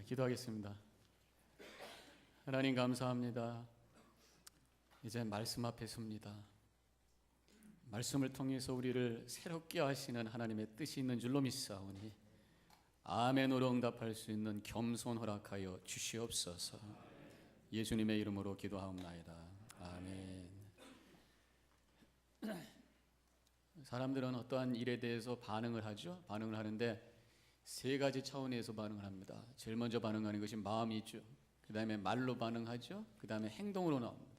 기도하겠습니다. 하나님 감사합니다. 이제 말씀 앞에 섭니다. 말씀을 통해서 우리를 새롭게 하시는 하나님의 뜻이 있는 줄로 믿사오니 아멘으로 응답할 수 있는 겸손 허락하여 주시옵소서. 예수님의 이름으로 기도하옵나이다. 아멘. 사람들은 어떠한 일에 대해서 반응을 하죠. 반응을 하는데 세 가지 차원에서 반응을 합니다. 제일 먼저 반응하는 것이 마음이죠. 그 다음에 말로 반응하죠. 그 다음에 행동으로 나옵니다.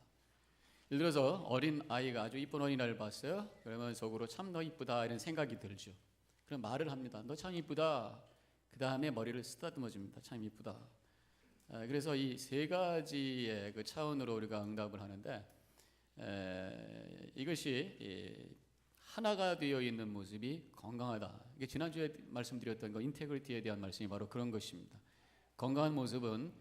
예를 들어서 어린 아이가 아주 이쁜 어린아이를 봤어요. 그러면 속으로 참 너 이쁘다 이런 생각이 들죠. 그럼 말을 합니다. 너 참 이쁘다. 그 다음에 머리를 쓰다듬어 줍니다. 참 이쁘다. 그래서 이 세 가지의 그 차원으로 우리가 응답을 하는데 이것이 하나가 되어 있는 모습이 건강하다. 이게 지난주에 말씀드렸던 거 인테그리티에 대한 말씀이 바로 그런 것입니다. 건강한 모습은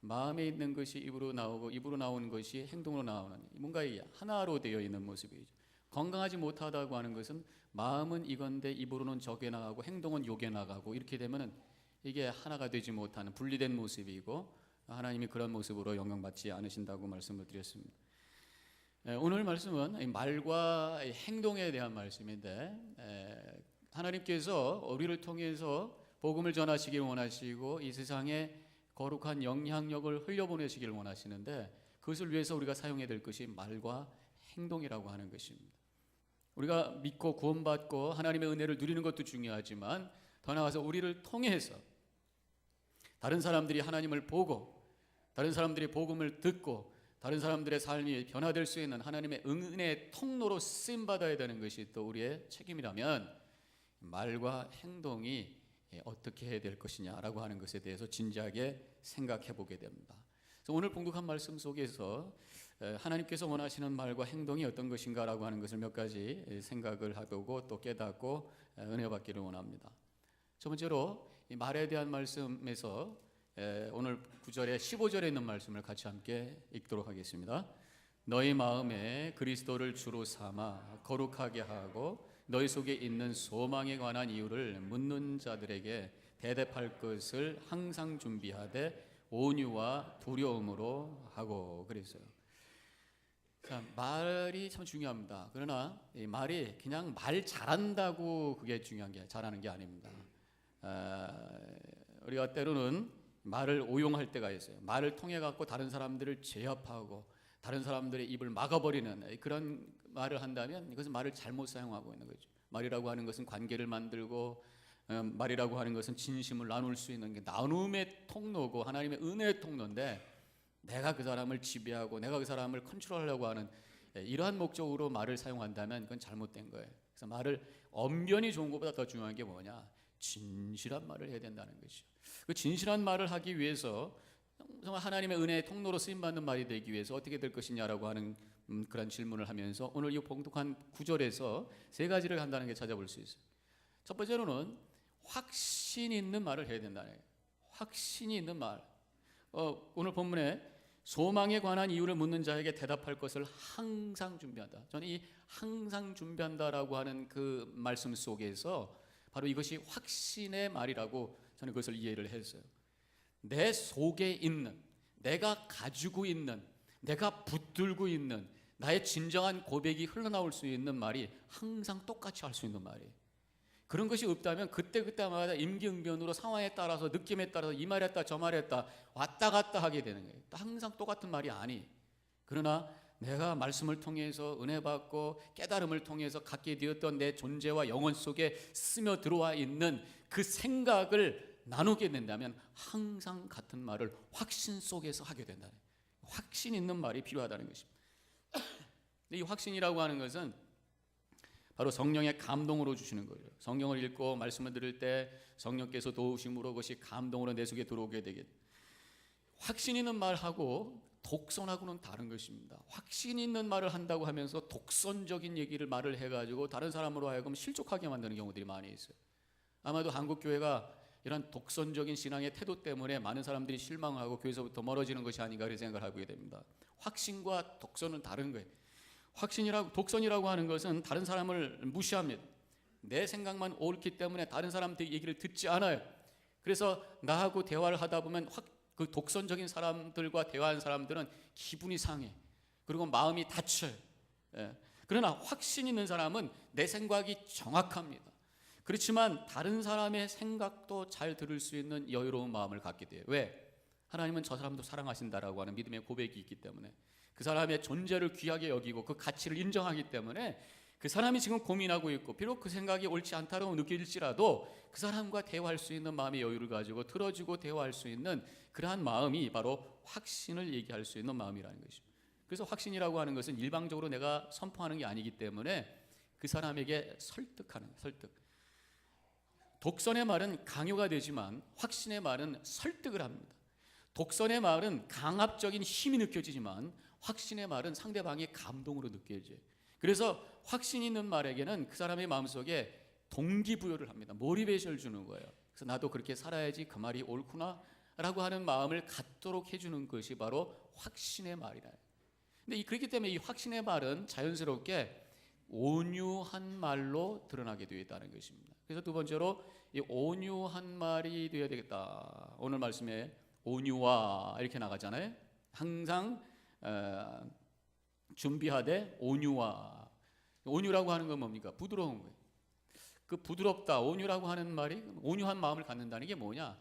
마음에 있는 것이 입으로 나오고 입으로 나오는 것이 행동으로 나오는 뭔가 하나로 되어 있는 모습이죠. 건강하지 못하다고 하는 것은 마음은 이건데 입으로는 저게 나가고 행동은 요게 나가고 이렇게 되면은 이게 하나가 되지 못하는 분리된 모습이고 하나님이 그런 모습으로 영광받지 않으신다고 말씀을 드렸습니다. 오늘 말씀은 말과 행동에 대한 말씀인데 하나님께서 우리를 통해서 복음을 전하시길 원하시고 이 세상에 거룩한 영향력을 흘려보내시길 원하시는데 그것을 위해서 우리가 사용해야 될 것이 말과 행동이라고 하는 것입니다. 우리가 믿고 구원받고 하나님의 은혜를 누리는 것도 중요하지만 더 나아가서 우리를 통해서 다른 사람들이 하나님을 보고 다른 사람들이 복음을 듣고 다른 사람들의 삶이 변화될 수 있는 하나님의 은혜의 통로로 쓰임받아야 되는 것이 또 우리의 책임이라면 말과 행동이 어떻게 해야 될 것이냐라고 하는 것에 대해서 진지하게 생각해 보게 됩니다. 그래서 오늘 봉독한 말씀 속에서 하나님께서 원하시는 말과 행동이 어떤 것인가라고 하는 것을 몇 가지 생각을 해보고 또 깨닫고 은혜 받기를 원합니다. 첫 번째로 이 말에 대한 말씀에서 오늘 9절에 15절에 있는 말씀을 같이 함께 읽도록 하겠습니다. 너희 마음에 그리스도를 주로 삼아 거룩하게 하고 너희 속에 있는 소망에 관한 이유를 묻는 자들에게 대답할 것을 항상 준비하되 온유와 두려움으로 하고 그랬어요. 자, 말이 참 중요합니다. 그러나 이 말이 그냥 말 잘한다고 그게 중요한 게 잘하는 게 아닙니다. 우리가 때로는 말을 오용할 때가 있어요. 말을 통해 갖고 다른 사람들을 제압하고 다른 사람들의 입을 막아버리는 그런 말을 한다면 이것은 말을 잘못 사용하고 있는 거죠. 말이라고 하는 것은 관계를 만들고 말이라고 하는 것은 진심을 나눌 수 있는 게 나눔의 통로고 하나님의 은혜의 통로인데 내가 그 사람을 지배하고 내가 그 사람을 컨트롤하려고 하는 이러한 목적으로 말을 사용한다면 그건 잘못된 거예요. 그래서 말을 언변이 좋은 것보다 더 중요한 게 뭐냐? 진실한 말을 해야 된다는 것이죠. 그 진실한 말을 하기 위해서 정말 하나님의 은혜의 통로로 쓰임받는 말이 되기 위해서 어떻게 될 것이냐라고 하는 그런 질문을 하면서 오늘 이 봉독한 9절에서 세 가지를 한다는 게 찾아볼 수 있어요. 첫 번째로는 확신 있는 말을 해야 된다는 거예요. 확신이 있는 말. 오늘 본문에 소망에 관한 이유를 묻는 자에게 대답할 것을 항상 준비한다. 저는 이 항상 준비한다라고 하는 그 말씀 속에서 바로 이것이 확신의 말이라고 저는 그것을 이해를 했어요. 내 속에 있는, 내가 가지고 있는, 내가 붙들고 있는 나의 진정한 고백이 흘러나올 수 있는 말이 항상 똑같이 할 수 있는 말이에요. 그런 것이 없다면 그때그때마다 임기응변으로 상황에 따라서 느낌에 따라서 이 말했다 저 말했다 왔다 갔다 하게 되는 거예요. 항상 똑같은 말이 아니. 그러나 내가 말씀을 통해서 은혜 받고 깨달음을 통해서 갖게 되었던 내 존재와 영혼 속에 스며 들어와 있는 그 생각을 나누게 된다면 항상 같은 말을 확신 속에서 하게 된다는 거예요. 확신 있는 말이 필요하다는 것입니다. 이 확신이라고 하는 것은 바로 성령의 감동으로 주시는 거예요. 성경을 읽고 말씀을 들을 때 성령께서 도우심으로 그것이 감동으로 내 속에 들어오게 되게. 확신 있는 말하고 독선하고는 다른 것입니다. 확신 있는 말을 한다고 하면서 독선적인 얘기를 말을 해가지고 다른 사람으로 하여금 실족하게 만드는 경우들이 많이 있어요. 아마도 한국 교회가 이런 독선적인 신앙의 태도 때문에 많은 사람들이 실망하고 교회에서부터 멀어지는 것이 아닌가 그런 생각을 하게 됩니다. 확신과 독선은 다른 거예요. 독선이라고 하는 것은 다른 사람을 무시합니다. 내 생각만 옳기 때문에 다른 사람들 얘기를 듣지 않아요. 그래서 나하고 대화를 하다 보면 그 독선적인 사람들과 대화한 사람들은 기분이 상해. 그리고 마음이 다쳐요. 그러나 확신 있는 사람은 내 생각이 정확합니다. 그렇지만 다른 사람의 생각도 잘 들을 수 있는 여유로운 마음을 갖게 돼요. 왜? 하나님은 저 사람도 사랑하신다라고 하는 믿음의 고백이 있기 때문에, 그 사람의 존재를 귀하게 여기고 그 가치를 인정하기 때문에, 그 사람이 지금 고민하고 있고 비록 그 생각이 옳지 않다고 느낄지라도 그 사람과 대화할 수 있는 마음의 여유를 가지고 들어주고 대화할 수 있는 그러한 마음이 바로 확신을 얘기할 수 있는 마음이라는 것입니다. 그래서 확신이라고 하는 것은 일방적으로 내가 선포하는 게 아니기 때문에 그 사람에게 설득하는, 설득. 독선의 말은 강요가 되지만 확신의 말은 설득을 합니다. 독선의 말은 강압적인 힘이 느껴지지만 확신의 말은 상대방의 감동으로 느껴져요. 그래서 확신 있는 말에게는 그 사람의 마음속에 동기부여를 합니다. 모티베이션을 주는 거예요. 그래서 나도 그렇게 살아야지, 그 말이 옳구나 라고 하는 마음을 갖도록 해주는 것이 바로 확신의 말이라. 근데 그렇기 때문에 이 확신의 말은 자연스럽게 온유한 말로 드러나게 되어 있다는 것입니다. 그래서 두 번째로 이 온유한 말이 되어야 되겠다. 오늘 말씀에 온유와 이렇게 나가잖아요. 항상 준비하되 온유와. 온유라고 하는 건 뭡니까? 부드러운 거예요. 그 부드럽다, 온유라고 하는 말이, 온유한 마음을 갖는다는 게 뭐냐?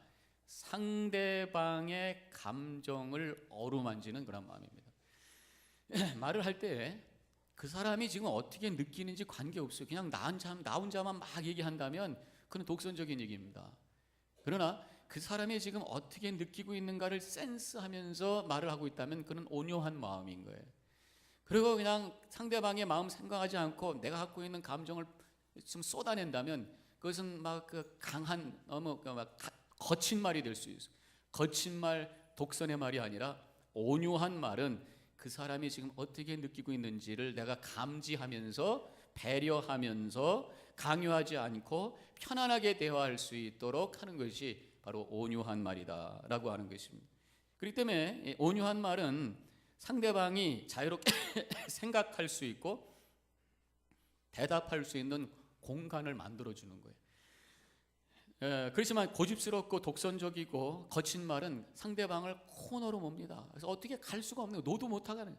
상대방의 감정을 어루만지는 그런 마음입니다. 말을 할 때 그 사람이 지금 어떻게 느끼는지 관계없어요. 그냥 나 혼자만 막 얘기한다면 그건 독선적인 얘기입니다. 그러나 그 사람이 지금 어떻게 느끼고 있는가를 센스하면서 말을 하고 있다면 그건 온유한 마음인 거예요. 그리고 그냥 상대방의 마음 생각하지 않고 내가 갖고 있는 감정을 좀 쏟아낸다면 그것은 막 그 강한, 너무 막 거친 말이 될 수 있어요. 거친 말, 독선의 말이 아니라 온유한 말은 그 사람이 지금 어떻게 느끼고 있는지를 내가 감지하면서 배려하면서 강요하지 않고 편안하게 대화할 수 있도록 하는 것이 바로 온유한 말이다라고 하는 것입니다. 그렇기 때문에 온유한 말은 상대방이 자유롭게 생각할 수 있고 대답할 수 있는 공간을 만들어주는 거예요. 그렇지만 고집스럽고 독선적이고 거친 말은 상대방을 코너로 몹니다. 그래서 어떻게 갈 수가 없는 거예요. 노도 못하가는.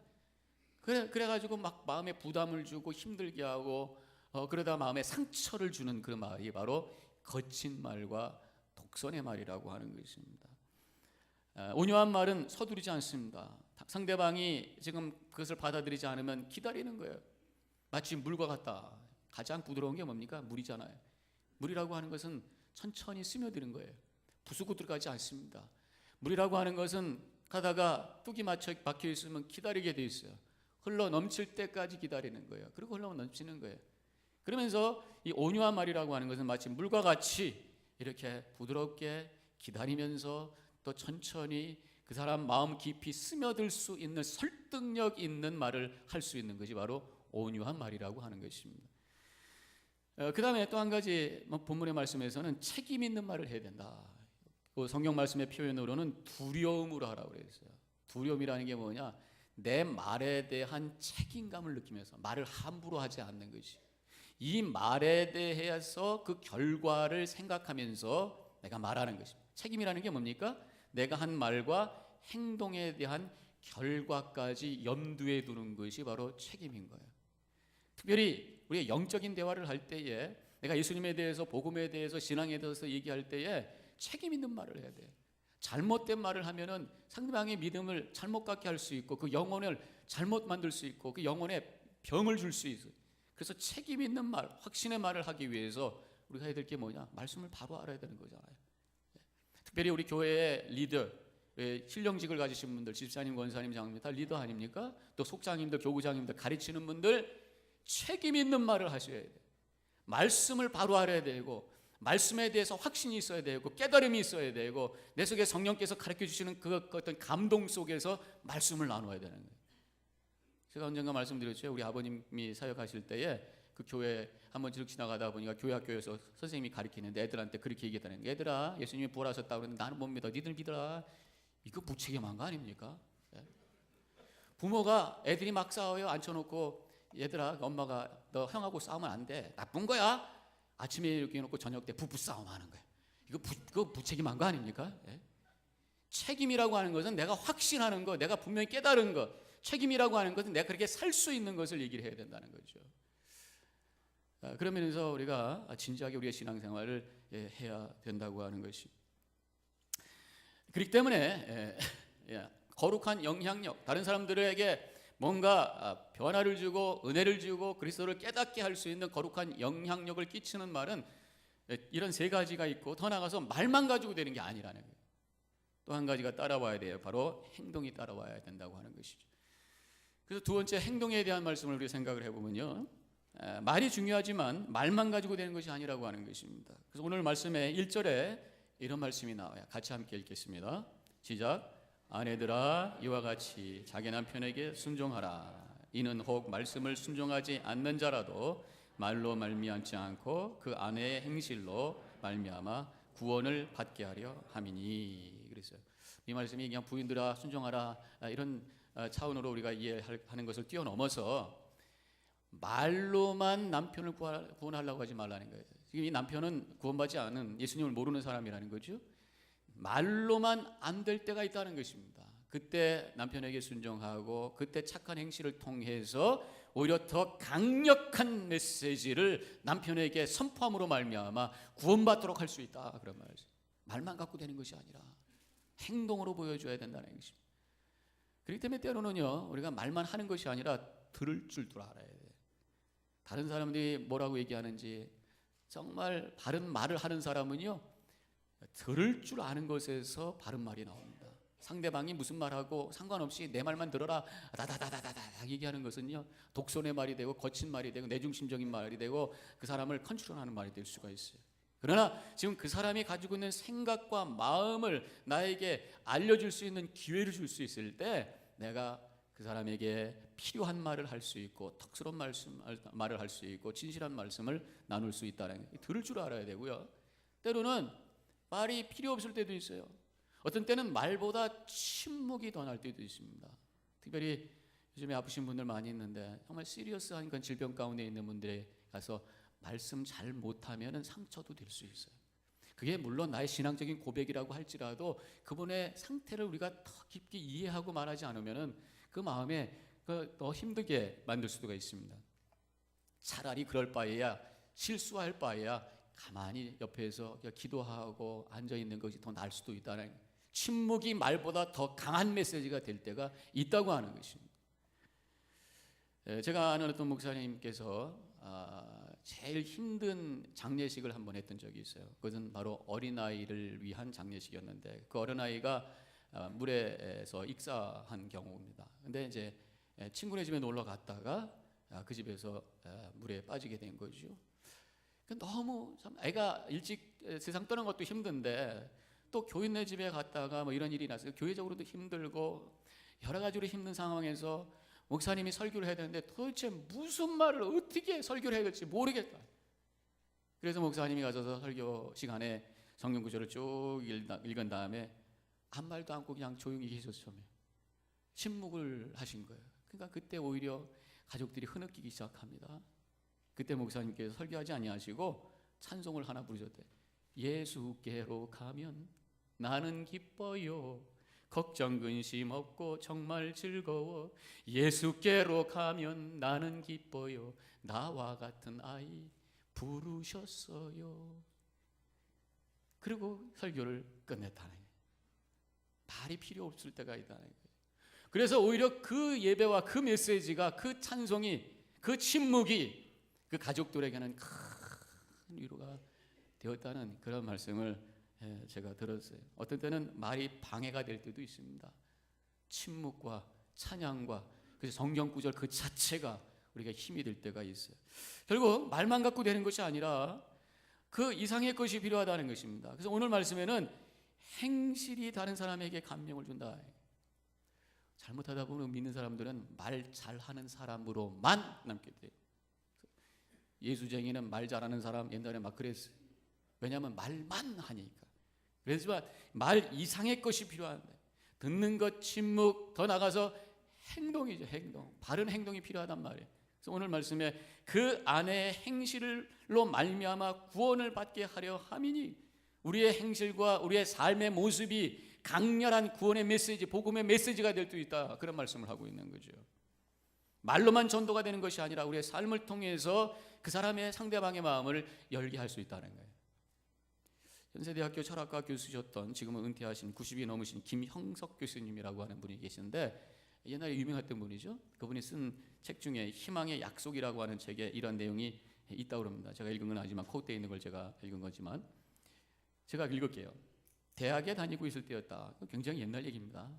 그래가지고 막 마음에 부담을 주고 힘들게 하고 그러다 마음에 상처를 주는 그런 말이 바로 거친 말과 독선의 말이라고 하는 것입니다. 온유한 말은 서두르지 않습니다. 상대방이 지금 그것을 받아들이지 않으면 기다리는 거예요. 마치 물과 같다. 가장 부드러운 게 뭡니까? 물이잖아요. 물이라고 하는 것은 천천히 스며드는 거예요. 부수고 들어가지 않습니다. 물이라고 하는 것은 가다가 뚝이 막혀 있으면 기다리게 돼 있어요. 흘러 넘칠 때까지 기다리는 거예요. 그리고 흘러 넘치는 거예요. 그러면서 이 온유한 말이라고 하는 것은 마치 물과 같이 이렇게 부드럽게 기다리면서 또 천천히 그 사람 마음 깊이 스며들 수 있는 설득력 있는 말을 할 수 있는 것이 바로 온유한 말이라고 하는 것입니다. 그 다음에 또 한 가지 본문의 말씀에서는 책임 있는 말을 해야 된다. 그 성경 말씀의 표현으로는 두려움으로 하라고 그랬어요. 두려움이라는 게 뭐냐? 내 말에 대한 책임감을 느끼면서 말을 함부로 하지 않는 것이, 이 말에 대해서 그 결과를 생각하면서 내가 말하는 것입니다. 책임이라는 게 뭡니까? 내가 한 말과 행동에 대한 결과까지 염두에 두는 것이 바로 책임인 거예요. 특별히 우리가 영적인 대화를 할 때에 내가 예수님에 대해서, 복음에 대해서, 신앙에 대해서 얘기할 때에 책임 있는 말을 해야 돼요. 잘못된 말을 하면은 상대방의 믿음을 잘못 갖게 할 수 있고 그 영혼을 잘못 만들 수 있고 그 영혼에 병을 줄 수 있어요. 그래서 책임 있는 말, 확신의 말을 하기 위해서 우리가 해야 될 게 뭐냐? 말씀을 바로 알아야 되는 거잖아요. 특별히 우리 교회의 리더, 신령직을 가지신 분들, 집사님, 권사님, 장로님 다 리더 아닙니까? 또 속장님들, 교구장님들 가르치는 분들 책임 있는 말을 하셔야 돼요. 말씀을 바로 알아야 되고 말씀에 대해서 확신이 있어야 되고 깨달음이 있어야 되고 내 속에 성령께서 가르쳐 주시는 그 어떤 감동 속에서 말씀을 나눠야 되는 거예요. 제가 언젠가 말씀드렸죠. 우리 아버님이 사역하실 때에 그 교회 한번 지나가다 보니까 교회 학교에서 선생님이 가르치는데 애들한테 그렇게 얘기했다는 거예요. 얘들아, 예수님이 부활하셨다고 그러는데 나는 못 믿어. 니들 믿어라. 이거 무책임한 거 아닙니까? 부모가 애들이 막 싸워요. 앉혀놓고 얘들아, 엄마가 너 형하고 싸우면 안 돼. 나쁜 거야. 아침에 이렇게 해놓고 저녁 때 부부 싸움 하는 거야. 그거 무책임한 거 아닙니까? 예? 책임이라고 하는 것은 내가 확신하는 거, 내가 분명히 깨달은 거. 책임이라고 하는 것은 내가 그렇게 살 수 있는 것을 얘기를 해야 된다는 거죠. 그러면서 우리가 진지하게 우리의 신앙생활을 해야 된다고 하는 것이. 그렇기 때문에 거룩한 영향력, 다른 사람들에게 뭔가 변화를 주고 은혜를 주고 그리스도를 깨닫게 할 수 있는 거룩한 영향력을 끼치는 말은 이런 세 가지가 있고, 더 나아가서 말만 가지고 되는 게 아니라는 거예요. 또 한 가지가 따라와야 돼요. 바로 행동이 따라와야 된다고 하는 것이죠. 그래서 두 번째, 행동에 대한 말씀을 우리가 생각을 해보면요, 말이 중요하지만 말만 가지고 되는 것이 아니라고 하는 것입니다. 그래서 오늘 말씀에 1절에 이런 말씀이 나와요. 같이 함께 읽겠습니다. 시작. 아내들아 이와 같이 자기 남편에게 순종하라. 이는 혹 말씀을 순종하지 않는 자라도 말로 말미암지 않고 그 아내의 행실로 말미암아 구원을 받게 하려 함이니. 그랬어요. 이 말씀이 그냥 부인들아 순종하라 이런 차원으로 우리가 이해하는 것을 뛰어넘어서 말로만 남편을 구원하려고 하지 말라는 거예요. 지금 이 남편은 구원받지 않은 예수님을 모르는 사람이라는 거죠. 말로만 안 될 때가 있다는 것입니다. 그때 남편에게 순종하고 그때 착한 행실을 통해서 오히려 더 강력한 메시지를 남편에게 선포함으로 말미암아 구원받도록 할 수 있다, 그런 말이죠. 말만 갖고 되는 것이 아니라 행동으로 보여줘야 된다는 것입니다. 그렇기 때문에 때로는요, 우리가 말만 하는 것이 아니라 들을 줄도 알아야 돼요. 다른 사람들이 뭐라고 얘기하는지, 정말 바른 말을 하는 사람은요, 들을 줄 아는 것에서 바른 말이 나옵니다. 상대방이 무슨 말하고 상관없이 내 말만 들어라 다다다다다다 얘기하는 것은요, 독선의 말이 되고 거친 말이 되고 내중심적인 말이 되고 그 사람을 컨트롤하는 말이 될 수가 있어요. 그러나 지금 그 사람이 가지고 있는 생각과 마음을 나에게 알려줄 수 있는 기회를 줄 수 있을 때 내가 그 사람에게 필요한 말을 할 수 있고 덕스러운 말을 할 수 있고 진실한 말씀을 나눌 수 있다는, 들을 줄 알아야 되고요. 때로는 말이 필요 없을 때도 있어요. 어떤 때는 말보다 침묵이 더 날 때도 있습니다. 특별히 요즘에 아프신 분들 많이 있는데 정말 시리어스한 그런 질병 가운데 있는 분들에 가서 말씀 잘 못하면 상처도 될 수 있어요. 그게 물론 나의 신앙적인 고백이라고 할지라도 그분의 상태를 우리가 더 깊게 이해하고 말하지 않으면 그 마음에 더 힘들게 만들 수가 있습니다. 차라리 그럴 바에야, 실수할 바에야 가만히 옆에서 기도하고 앉아있는 것이 더 나을 수도 있다는, 침묵이 말보다 더 강한 메시지가 될 때가 있다고 하는 것입니다. 제가 아는 어떤 목사님께서 제일 힘든 장례식을 한번 했던 적이 있어요. 그것은 바로 어린아이를 위한 장례식이었는데, 그 어린아이가 물에서 익사한 경우입니다. 근데 이제 친구네 집에 놀러 갔다가 그 집에서 물에 빠지게 된 거죠. 너무 참 애가 일찍 세상 떠난 것도 힘든데 또 교인네 집에 갔다가 뭐 이런 일이 났어요. 교회적으로도 힘들고 여러 가지로 힘든 상황에서 목사님이 설교를 해야 되는데 도대체 무슨 말을 어떻게 설교를 해야 될지 모르겠다. 그래서 목사님이 가셔서 설교 시간에 성경 구절을 쭉 읽은 다음에 아무 말도 않고 그냥 조용히 계셨어요. 침묵을 하신 거예요. 그러니까 그때 오히려 가족들이 흐느끼기 시작합니다. 그때 목사님께서 설교하지 아니하시고 찬송을 하나 부르셨대. 예수께로 가면 나는 기뻐요. 걱정 근심 없고 정말 즐거워. 예수께로 가면 나는 기뻐요. 나와 같은 아이 부르셨어요. 그리고 설교를 끝냈다는 거예요. 말이 필요 없을 때가 있다는 거예요. 그래서 오히려 그 예배와 그 메시지가, 그 찬송이, 그 침묵이 그 가족들에게는 큰 위로가 되었다는 그런 말씀을 제가 들었어요. 어떤 때는 말이 방해가 될 때도 있습니다. 침묵과 찬양과 그래서 성경 구절 그 자체가 우리가 힘이 될 때가 있어요. 결국 말만 갖고 되는 것이 아니라 그 이상의 것이 필요하다는 것입니다. 그래서 오늘 말씀에는 행실이 다른 사람에게 감명을 준다. 잘못하다 보면 믿는 사람들은 말 잘하는 사람으로만 남게 돼요. 예수쟁이는 말 잘하는 사람 옛날에 막 그랬어요. 왜냐하면 말만 하니까. 그래서 말 이상의 것이 필요한데 듣는 것, 침묵, 더 나가서 행동이죠. 행동. 바른 행동이 필요하단 말이에요. 그래서 오늘 말씀에 그 아내의 행실로 말미암아 구원을 받게 하려 함이니, 우리의 행실과 우리의 삶의 모습이 강렬한 구원의 메시지, 복음의 메시지가 될 수 있다, 그런 말씀을 하고 있는 거죠. 말로만 전도가 되는 것이 아니라 우리의 삶을 통해서 그 사람의 상대방의 마음을 열게 할 수 있다는 거예요. 연세대학교 철학과 교수셨던 지금은 은퇴하신 90이 넘으신 김형석 교수님이라고 하는 분이 계시는데, 옛날에 유명했던 분이죠. 그분이 쓴 책 중에 희망의 약속이라고 하는 책에 이런 내용이 있다고 합니다. 제가 읽은 건 아니지만 코트에 있는 걸 제가 읽은 거지만 제가 읽을게요. 대학에 다니고 있을 때였다. 굉장히 옛날 얘기입니다.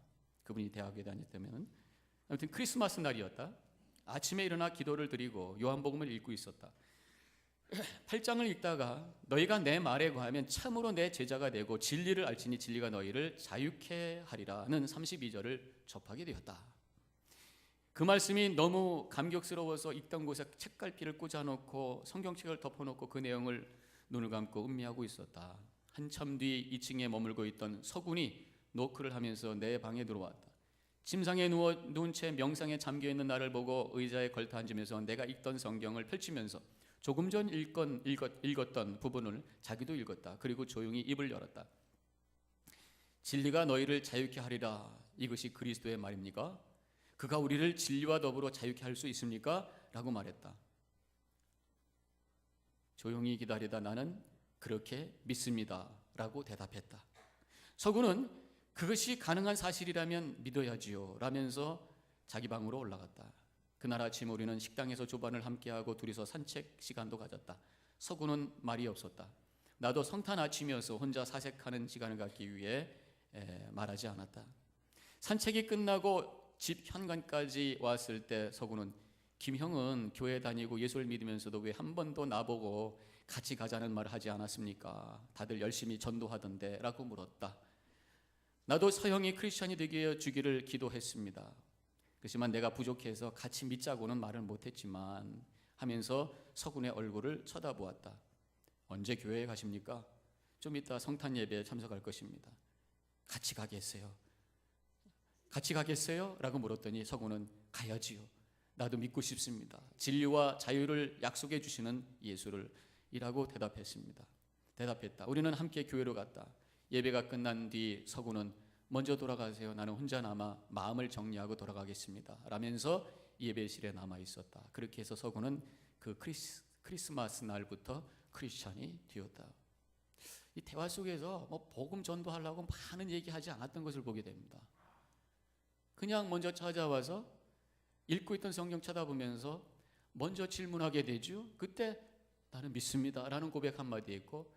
그분이 대학에 다녔다면. 아무튼 크리스마스 날이었다. 아침에 일어나 기도를 드리고 요한복음을 읽고 있었다. 8장을 읽다가 너희가 내 말에 거하면 참으로 내 제자가 되고 진리를 알지니 진리가 너희를 자유케 하리라는 32절을 접하게 되었다. 그 말씀이 너무 감격스러워서 읽던 곳에 책갈피를 꽂아놓고 성경책을 덮어놓고 그 내용을 눈을 감고 음미하고 있었다. 한참 뒤 2층에 머물고 있던 서군이 노크를 하면서 내 방에 들어왔다. 침상에 누운 채 명상에 잠겨있는 나를 보고 의자에 걸터 앉으면서 내가 읽던 성경을 펼치면서 조금 전 읽었던 부분을 자기도 읽었다. 그리고 조용히 입을 열었다. 진리가 너희를 자유케 하리라. 이것이 그리스도의 말입니까? 그가 우리를 진리와 더불어 자유케 할 수 있습니까? 라고 말했다. 조용히 기다리다 나는 그렇게 믿습니다 라고 대답했다. 서구는 그것이 가능한 사실이라면 믿어야지요 라면서 자기 방으로 올라갔다. 그날 아침 우리는 식당에서 조반을 함께하고 둘이서 산책 시간도 가졌다. 서구는 말이 없었다. 나도 성탄 아침이어서 혼자 사색하는 시간을 갖기 위해 말하지 않았다. 산책이 끝나고 집 현관까지 왔을 때 서구는 김형은 교회 다니고 예수를 믿으면서도 왜 한 번도 나보고 같이 가자는 말을 하지 않았습니까? 다들 열심히 전도하던데 라고 물었다. 나도 서형이 크리스찬이 되게 해주기를 기도했습니다. 그렇지만 내가 부족해서 같이 믿자고는 말을 못했지만 하면서 서군의 얼굴을 쳐다보았다. 언제 교회에 가십니까? 좀 이따 성탄 예배에 참석할 것입니다. 같이 가겠어요? 같이 가겠어요? 라고 물었더니 서구는 가야지요. 나도 믿고 싶습니다. 진리와 자유를 약속해 주시는 예수를 이라고 대답했다. 우리는 함께 교회로 갔다. 예배가 끝난 뒤 서구는 먼저 돌아가세요. 나는 혼자 남아 마음을 정리하고 돌아가겠습니다 라면서 예배실에 남아 있었다. 그렇게 해서 서구는 그 크리스마스 날부터 크리스찬이 되었다. 이 대화 속에서 복음 전도하려고 많은 얘기하지 않았던 것을 보게 됩니다. 그냥 먼저 찾아와서 읽고 있던 성경 쳐다보면서 먼저 질문하게 되죠. 그때 나는 믿습니다 라는 고백 한마디 했고,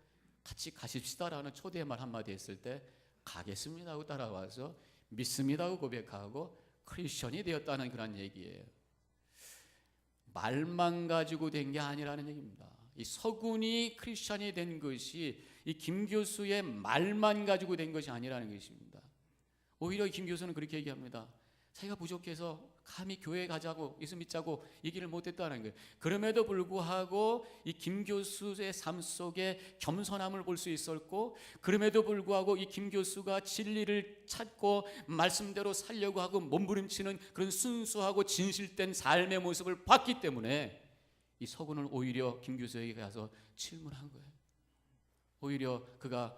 같이 가십시다 라는 초대의 말 한마디 했을 때 가겠습니다 하고 따라와서 믿습니다 하고 고백하고 크리스천이 되었다는 그런 얘기예요. 말만 가지고 된 게 아니라는 얘기입니다. 이 서군이 크리스천이 된 것이 이 김 교수의 말만 가지고 된 것이 아니라는 것입니다. 오히려 김 교수는 그렇게 얘기합니다. 자기가 부족해서 감히 교회에 가자고 예수 믿자고 얘기를 못했다는 거예요. 그럼에도 불구하고 이 김 교수의 삶 속에 겸손함을 볼 수 있었고, 그럼에도 불구하고 이 김 교수가 진리를 찾고 말씀대로 살려고 하고 몸부림치는 그런 순수하고 진실된 삶의 모습을 봤기 때문에 이 서군은 오히려 김 교수에게 가서 질문한 거예요. 오히려 그가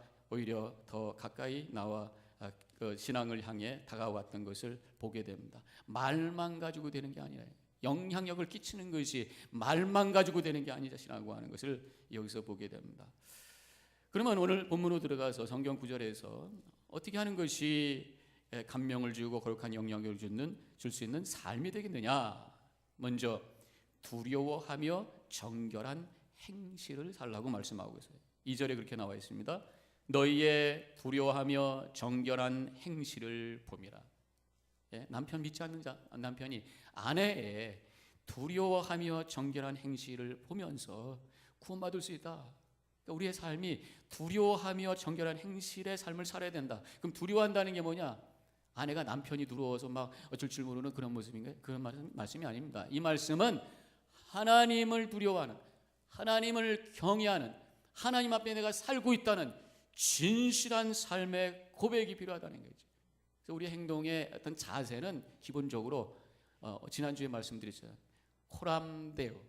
더 가까이 나와 그 신앙을 향해 다가왔던 것을 보게 됩니다. 말만 가지고 되는 게 아니라 영향력을 끼치는 것이 말만 가지고 되는 게 아니라고 하는 것을 여기서 보게 됩니다. 그러면 오늘 본문으로 들어가서 성경 구절에서 어떻게 하는 것이 감명을 주고 거룩한 영향력을 줄 수 있는 삶이 되겠느냐? 먼저 두려워하며 정결한 행실을 살라고 말씀하고 있어요. 2절에 그렇게 나와 있습니다. 너희의 두려워하며 정결한 행실을 봄이라. 남편 믿지 않는 남편이 아내의 두려워하며 정결한 행실을 보면서 구원받을 수 있다. 그러니까 우리의 삶이 두려워하며 정결한 행실의 삶을 살아야 된다. 그럼 두려워한다는 게 뭐냐? 아내가 남편이 두려워서 막 어쩔 줄 모르는 그런 모습인가요? 그런 말씀이 아닙니다. 이 말씀은 하나님을 두려워하는, 하나님을 경외하는, 하나님 앞에 내가 살고 있다는 진실한 삶의 고백이 필요하다는 거죠. 그래서 우리 행동의 어떤 자세는 기본적으로 지난주에 말씀드렸잖아요. 코람데오,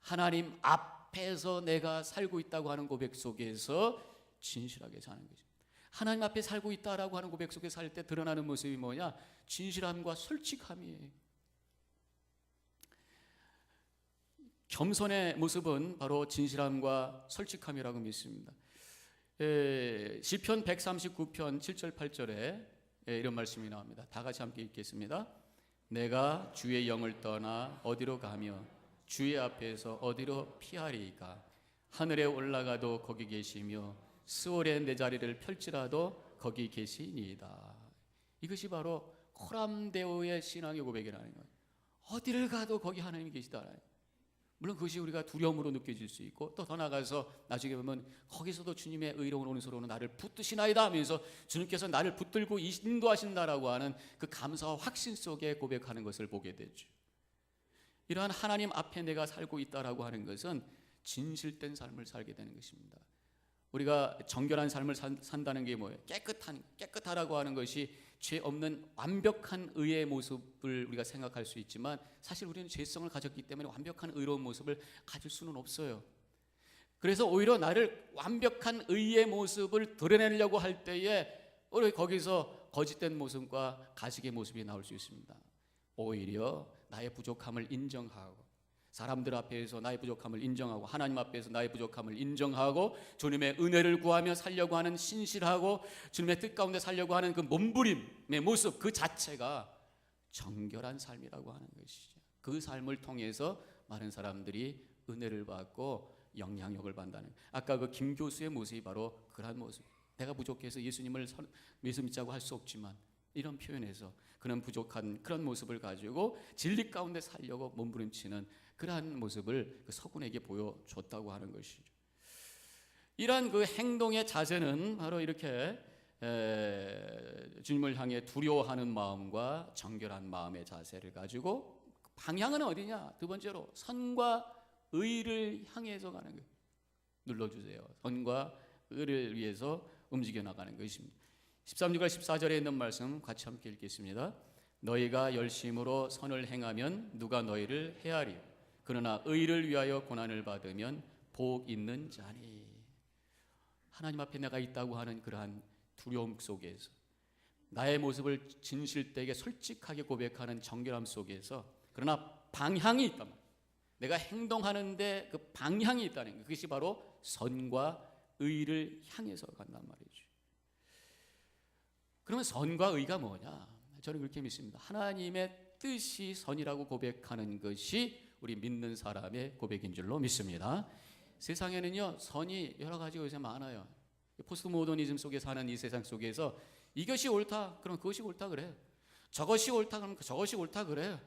하나님 앞에서 내가 살고 있다고 하는 고백 속에서 진실하게 사는 거죠. 하나님 앞에 살고 있다라고 하는 고백 속에 살 때 드러나는 모습이 뭐냐? 진실함과 솔직함이에요. 겸손의 모습은 바로 진실함과 솔직함이라고 믿습니다. 시편 139편 7절 8절에 이런 말씀이 나옵니다. 다 같이 함께 읽겠습니다. 내가 주의 영을 떠나 어디로 가며 주의 앞에서 어디로 피하리이까? 하늘에 올라가도 거기 계시며 스월에 내 자리를 펼치라도 거기 계시니이다. 이것이 바로 코람데오의 신앙의 고백이라는 거예요. 어디를 가도 거기 하나님이 계시다라는 거예요. 물론 그것이 우리가 두려움으로 느껴질 수 있고 또 더 나아가서 나중에 보면 거기서도 주님의 의로운 오른손으로 나를 붙드시나이다 하면서 주님께서 나를 붙들고 인도하신다라고 하는 그 감사와 확신 속에 고백하는 것을 보게 되죠. 이러한 하나님 앞에 내가 살고 있다라고 하는 것은 진실된 삶을 살게 되는 것입니다. 우리가 정결한 삶을 산다는 게 뭐예요? 깨끗하라고 하는 것이 죄 없는 완벽한 의의 모습을 우리가 생각할 수 있지만 사실 우리는 죄성을 가졌기 때문에 완벽한 의로운 모습을 가질 수는 없어요. 그래서 오히려 나를 완벽한 의의 모습을 드러내려고 할 때에 우리 거기서 거짓된 모습과 가식의 모습이 나올 수 있습니다. 오히려 나의 부족함을 인정하고 사람들 앞에서 나의 부족함을 인정하고 하나님 앞에서 나의 부족함을 인정하고 주님의 은혜를 구하며 살려고 하는 신실하고 주님의 뜻 가운데 살려고 하는 그 몸부림의 모습 그 자체가 정결한 삶이라고 하는 것이죠. 그 삶을 통해서 많은 사람들이 은혜를 받고 영향력을 받는다는, 아까 그 김 교수의 모습이 바로 그러한 모습. 내가 부족해서 예수님을 예수 믿자고 할 수 없지만 이런 표현에서 그는 부족한 그런 모습을 가지고 진리 가운데 살려고 몸부림치는 그러한 모습을 그 서군에게 보여줬다고 하는 것이죠. 이러한 그 행동의 자세는 바로 이렇게 주님을 향해 두려워하는 마음과 정결한 마음의 자세를 가지고 방향은 어디냐? 두 번째로 선과 의를 향해서 가는 거예요. 눌러주세요. 선과 의를 위해서 움직여 나가는 것입니다. 13절과 14절에 있는 말씀 같이 함께 읽겠습니다. 너희가 열심으로 선을 행하면 누가 너희를 헤아리요 그러나 의를 위하여 고난을 받으면 복 있는 자니. 하나님 앞에 내가 있다고 하는 그러한 두려움 속에서 나의 모습을 진실되게 솔직하게 고백하는 정결함 속에서 그러나 방향이 있단 말이에요. 내가 행동하는데 그 방향이 있다는 것, 그것이 바로 선과 의를 향해서 간단 말이죠. 그러면 선과 의가 뭐냐? 저는 그렇게 믿습니다. 하나님의 뜻이 선이라고 고백하는 것이 우리 믿는 사람의 고백인 줄로 믿습니다. 세상에는요 선이 여러 가지가 요새 많아요. 포스트 모더니즘 속에 사는 이 세상 속에서 이것이 옳다 그러면 그것이 옳다 그래, 저것이 옳다 그러면 저것이 옳다 그래.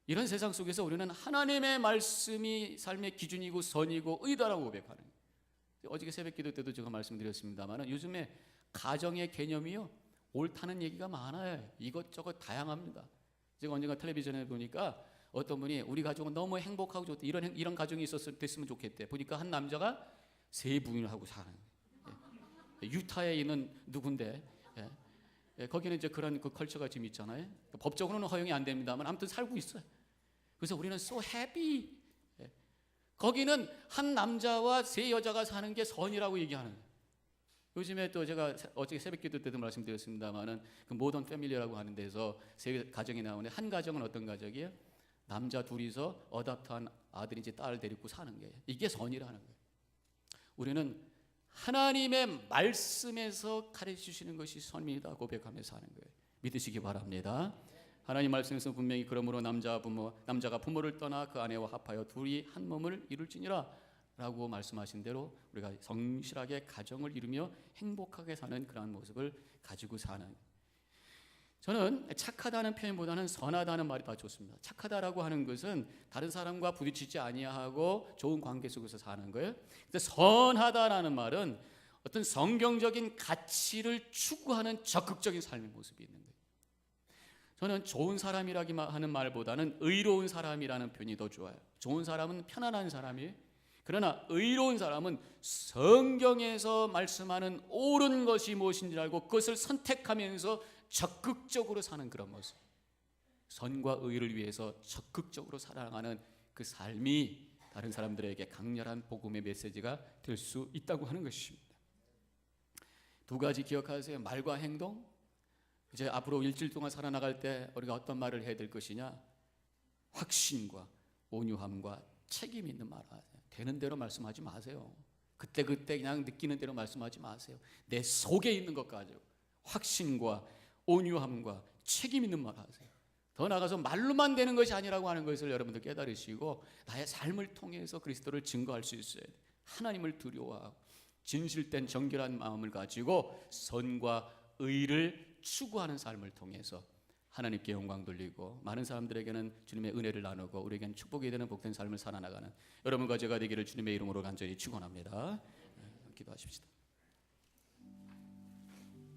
이런 세상 속에서 우리는 하나님의 말씀이 삶의 기준이고 선이고 의다라고 고백하는 거예요. 어저께 새벽기도 때도 제가 말씀드렸습니다만 요즘에 가정의 개념이요 옳다는 얘기가 많아요. 이것저것 다양합니다. 제가 언젠가 텔레비전에 보니까 어떤 분이 우리 가족은 너무 행복하고 좋다, 이런 가정이 됐으면 좋겠대. 보니까 한 남자가 3부인을 하고 사는 거예요. 유타에 있는 누군데 거기는 이제 그런 그 컬처가 지금 있잖아요. 법적으로는 허용이 안 됩니다만 아무튼 살고 있어요. 그래서 우리는 so happy. 거기는 한 남자와 3 여자가 사는 게 선이라고 얘기하는 거예요. 요즘에 또 제가 어저께 새벽기도 때도 말씀드렸습니다만은 그 모던 패밀리라고 하는 데서 3 가정이 나오는데 한 가정은 어떤 가정이에요? 남자 둘이서 어답트한 아들인지 딸을 데리고 사는 거예요. 이게 선이라는 거예요. 우리는 하나님의 말씀에서 가르쳐 주시는 것이 선입니다 고백하면서 사는 거예요. 믿으시기 바랍니다. 하나님 말씀에서 분명히 그러므로 남자가 부모를 떠나 그 아내와 합하여 둘이 한 몸을 이룰지니라 라고 말씀하신 대로 우리가 성실하게 가정을 이루며 행복하게 사는 그러한 모습을 가지고 사는, 저는 착하다는 표현보다는 선하다는 말이 더 좋습니다. 착하다라고 하는 것은 다른 사람과 부딪히지 아니하고 좋은 관계 속에서 사는 거예요. 근데 선하다라는 말은 어떤 성경적인 가치를 추구하는 적극적인 삶의 모습이 있는 거예요. 저는 좋은 사람이라기 하는 말보다는 의로운 사람이라는 표현이 더 좋아요. 좋은 사람은 편안한 사람이에요. 그러나 의로운 사람은 성경에서 말씀하는 옳은 것이 무엇인지 알고 그것을 선택하면서 적극적으로 사는 그런 모습, 선과 의를 위해서 적극적으로 살아가는 그 삶이 다른 사람들에게 강렬한 복음의 메시지가 될 수 있다고 하는 것입니다. 두 가지 기억하세요. 말과 행동. 이제 앞으로 일주일 동안 살아나갈 때 우리가 어떤 말을 해야 될 것이냐? 확신과 온유함과 책임 있는 말 하세요. 되는 대로 말씀하지 마세요. 그때 그냥 느끼는 대로 말씀하지 마세요. 내 속에 있는 것 가지고 확신과 온유함과 책임 있는 말 하세요. 더 나아가서 말로만 되는 것이 아니라고 하는 것을 여러분들 깨달으시고 나의 삶을 통해서 그리스도를 증거할 수 있어야 돼요. 하나님을 두려워하고 진실된 정결한 마음을 가지고 선과 의를 추구하는 삶을 통해서 하나님께 영광 돌리고 많은 사람들에게는 주님의 은혜를 나누고 우리에게는 축복이 되는 복된 삶을 살아나가는 여러분과 제가 되기를 주님의 이름으로 간절히 축원합니다. 기도하십시다.